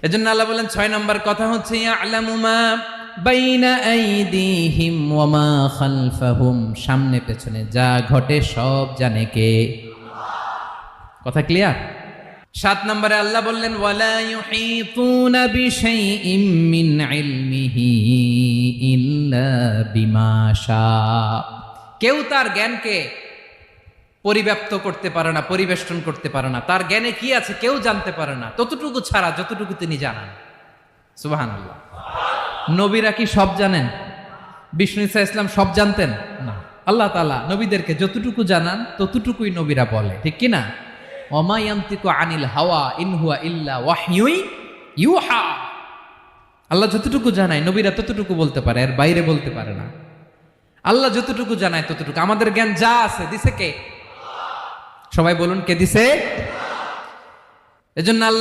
এজন্য আল্লাহ বলেন 6 নম্বর কথা হচ্ছে ইয়ালামু মা বাইনা আইদিহিম ওয়া মা খালফাহুম, সামনে পেছনে যা ঘটে সব জানে কে? কথা ক্লিয়ার? 7 নম্বরে আল্লাহ বললেন ওয়ালা ইউহিতুনা বিশাইইম মিন ইলমিহি ইল্লা বিমা শা, কেউ তার জ্ঞানকে পরিব্যাপ্ত করতে পারে না, পরিবেষ্টন করতে পারে না। তার জ্ঞানে কি আছে কেউ জানতে পারে না, ততটুকু ছাড়া যতটুকু তিনি জানান। সুবহানাল্লাহ। নবীরা কি সব জানেন? বিষ্ণু ঈসা ইসলাম সব জানতেন না। আল্লাহ তাআলা নবীদেরকে যতটুকু জানান ততটুকুই নবীরা বলে, ঠিক কি না? ওমা ইয়ানতিকু আনিল হাওয়া ইন হুয়া ইল্লা ওয়াহয়ুন ইউহা। আল্লাহ যতটুকু জানায় নবীরা ততটুকু বলতে পারে, এর বাইরে বলতে পারে না। আল্লাহ যতটুকু জানায় ততটুকু। আমাদের জ্ঞান যা আছে দিছে কে? সবাই বলুন, কে দিছে? এজন্য আল্লাহ